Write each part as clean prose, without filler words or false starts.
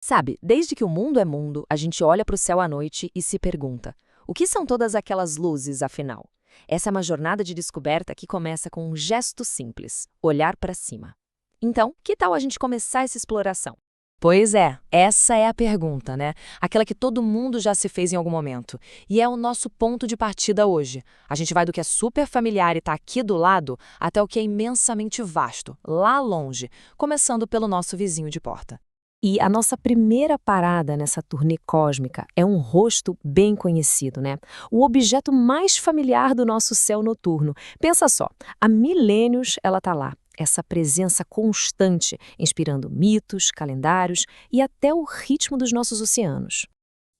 Sabe, desde que o mundo é mundo, a gente olha para o céu à noite e se pergunta: o que são todas aquelas luzes, afinal? Essa é uma jornada de descoberta que começa com um gesto simples: olhar para cima. Então, que tal a gente começar essa exploração? Pois é, essa é a pergunta, né? Aquela que todo mundo já se fez em algum momento. E é o nosso ponto de partida hoje. A gente vai do que é super familiar e está aqui do lado, até o que é imensamente vasto, lá longe, começando pelo nosso vizinho de porta. E a nossa primeira parada nessa turnê cósmica é um rosto bem conhecido, né? O objeto mais familiar do nosso céu noturno. Pensa só, há milênios ela está lá. Essa presença constante, inspirando mitos, calendários e até o ritmo dos nossos oceanos.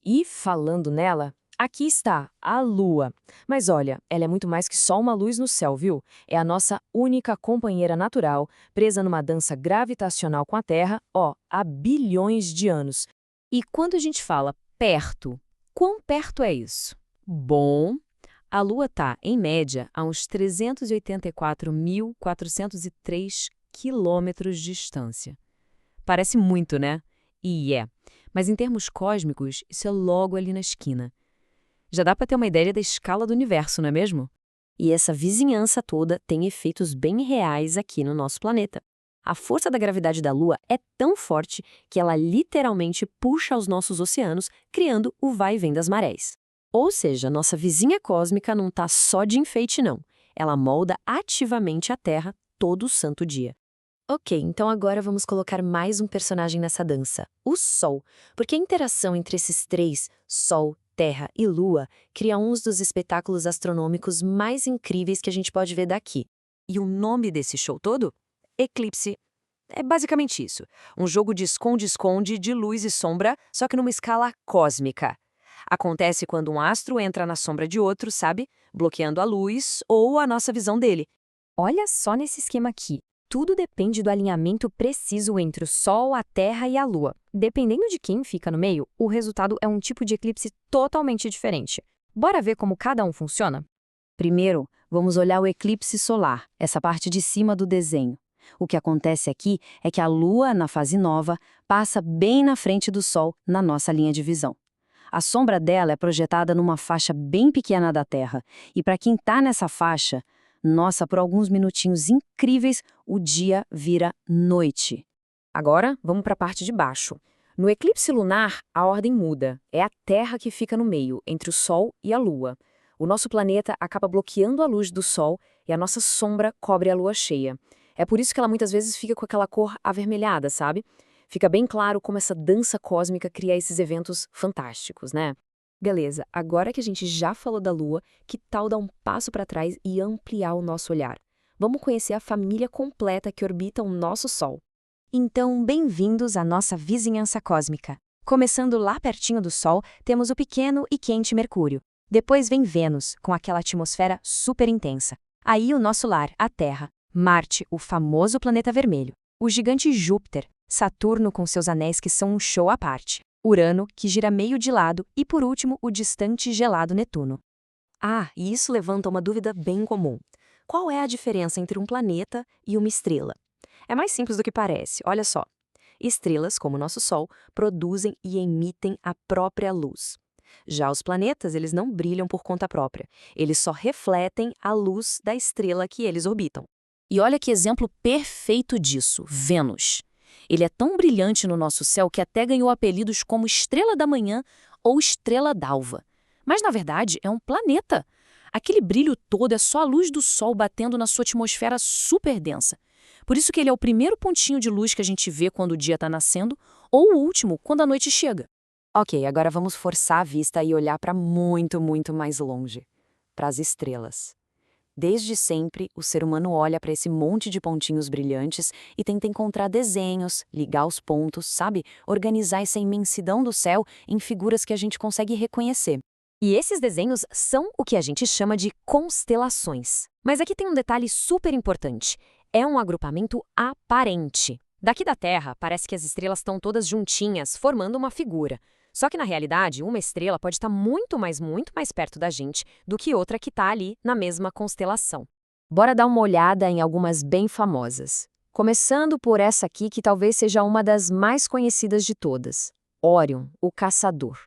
E falando nela, aqui está a Lua. Mas olha, ela é muito mais que só uma luz no céu, viu? É a nossa única companheira natural, presa numa dança gravitacional com a Terra, há bilhões de anos. E quando a gente fala perto, quão perto é isso? Bom, a Lua está, em média, a uns 384.403 quilômetros de distância. Parece muito, né? E é. Mas em termos cósmicos, isso é logo ali na esquina. Já dá para ter uma ideia da escala do universo, não é mesmo? E essa vizinhança toda tem efeitos bem reais aqui no nosso planeta. A força da gravidade da Lua é tão forte que ela literalmente puxa os nossos oceanos, criando o vai e vem das marés. Ou seja, nossa vizinha cósmica não está só de enfeite, não. Ela molda ativamente a Terra todo santo dia. Ok, então agora vamos colocar mais um personagem nessa dança, o Sol, porque a interação entre esses três, Sol, Terra e Lua, cria um dos espetáculos astronômicos mais incríveis que a gente pode ver daqui. E o nome desse show todo? Eclipse. É basicamente isso, um jogo de esconde-esconde de luz e sombra, só que numa escala cósmica. Acontece quando um astro entra na sombra de outro, sabe? Bloqueando a luz ou a nossa visão dele. Olha só nesse esquema aqui. Tudo depende do alinhamento preciso entre o Sol, a Terra e a Lua. Dependendo de quem fica no meio, o resultado é um tipo de eclipse totalmente diferente. Bora ver como cada um funciona? Primeiro, vamos olhar o eclipse solar, essa parte de cima do desenho. O que acontece aqui é que a Lua, na fase nova, passa bem na frente do Sol, na nossa linha de visão. A sombra dela é projetada numa faixa bem pequena da Terra, e para quem está nessa faixa, nossa, por alguns minutinhos incríveis, o dia vira noite. Agora, vamos para a parte de baixo. No eclipse lunar, a ordem muda. É a Terra que fica no meio, entre o Sol e a Lua. O nosso planeta acaba bloqueando a luz do Sol e a nossa sombra cobre a Lua cheia. É por isso que ela muitas vezes fica com aquela cor avermelhada, sabe? Fica bem claro como essa dança cósmica cria esses eventos fantásticos, né? Beleza, agora que a gente já falou da Lua, que tal dar um passo para trás e ampliar o nosso olhar? Vamos conhecer a família completa que orbita o nosso Sol. Então, bem-vindos à nossa vizinhança cósmica. Começando lá pertinho do Sol, temos o pequeno e quente Mercúrio. Depois vem Vênus, com aquela atmosfera super intensa. Aí o nosso lar, a Terra. Marte, o famoso planeta vermelho. O gigante Júpiter. Saturno com seus anéis que são um show à parte. Urano, que gira meio de lado, e por último, o distante e gelado Netuno. Ah, e isso levanta uma dúvida bem comum. Qual é a diferença entre um planeta e uma estrela? É mais simples do que parece, olha só. Estrelas, como o nosso Sol, produzem e emitem a própria luz. Já os planetas, eles não brilham por conta própria. Eles só refletem a luz da estrela que eles orbitam. E olha que exemplo perfeito disso, Vênus. Ele é tão brilhante no nosso céu que até ganhou apelidos como Estrela da Manhã ou Estrela d'Alva. Mas, na verdade, é um planeta. Aquele brilho todo é só a luz do Sol batendo na sua atmosfera super densa. Por isso que ele é o primeiro pontinho de luz que a gente vê quando o dia está nascendo ou o último quando a noite chega. Ok, agora vamos forçar a vista e olhar para muito, muito mais longe. Para as estrelas. Desde sempre, o ser humano olha para esse monte de pontinhos brilhantes e tenta encontrar desenhos, ligar os pontos, sabe? Organizar essa imensidão do céu em figuras que a gente consegue reconhecer. E esses desenhos são o que a gente chama de constelações. Mas aqui tem um detalhe super importante. É um agrupamento aparente. Daqui da Terra, parece que as estrelas estão todas juntinhas, formando uma figura. Só que, na realidade, uma estrela pode estar muito mais perto da gente do que outra que está ali na mesma constelação. Bora dar uma olhada em algumas bem famosas. Começando por essa aqui, que talvez seja uma das mais conhecidas de todas: Órion, o Caçador.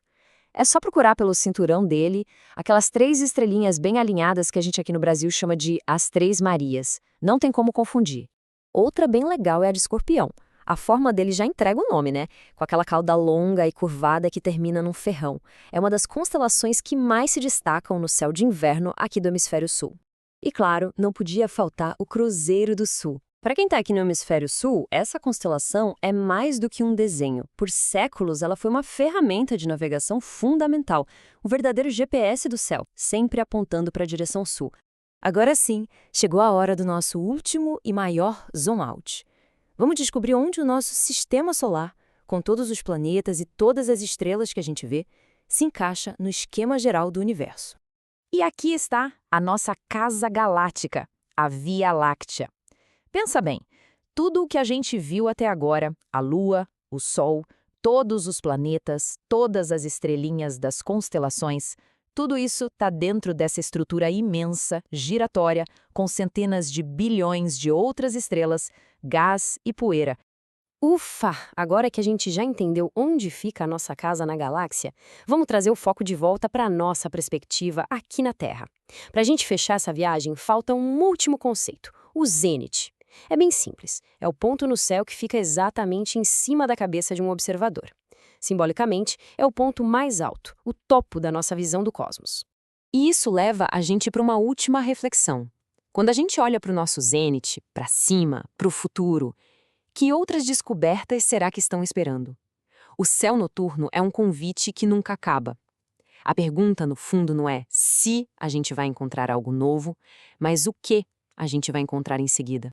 É só procurar pelo cinturão dele, aquelas 3 estrelinhas bem alinhadas que a gente aqui no Brasil chama de as Três Marias. Não tem como confundir. Outra bem legal é a de Escorpião. A forma dele já entrega o nome, né? Com aquela cauda longa e curvada que termina num ferrão. É uma das constelações que mais se destacam no céu de inverno aqui do Hemisfério Sul. E claro, não podia faltar o Cruzeiro do Sul. Para quem está aqui no Hemisfério Sul, essa constelação é mais do que um desenho. Por séculos, ela foi uma ferramenta de navegação fundamental, um verdadeiro GPS do céu, sempre apontando para a direção sul. Agora sim, chegou a hora do nosso último e maior zoom out. Vamos descobrir onde o nosso sistema solar, com todos os planetas e todas as estrelas que a gente vê, se encaixa no esquema geral do universo. E aqui está a nossa Casa Galáctica, a Via Láctea. Pensa bem, tudo o que a gente viu até agora, a Lua, o Sol, todos os planetas, todas as estrelinhas das constelações, tudo isso está dentro dessa estrutura imensa, giratória, com centenas de bilhões de outras estrelas, gás e poeira. Ufa! Agora que a gente já entendeu onde fica a nossa casa na galáxia, vamos trazer o foco de volta para a nossa perspectiva aqui na Terra. Para a gente fechar essa viagem, falta um último conceito, o zênite. É bem simples, é o ponto no céu que fica exatamente em cima da cabeça de um observador. Simbolicamente, é o ponto mais alto, o topo da nossa visão do cosmos. E isso leva a gente para uma última reflexão. Quando a gente olha para o nosso zênite, para cima, para o futuro, que outras descobertas será que estão esperando? O céu noturno é um convite que nunca acaba. A pergunta, no fundo, não é se a gente vai encontrar algo novo, mas o que a gente vai encontrar em seguida.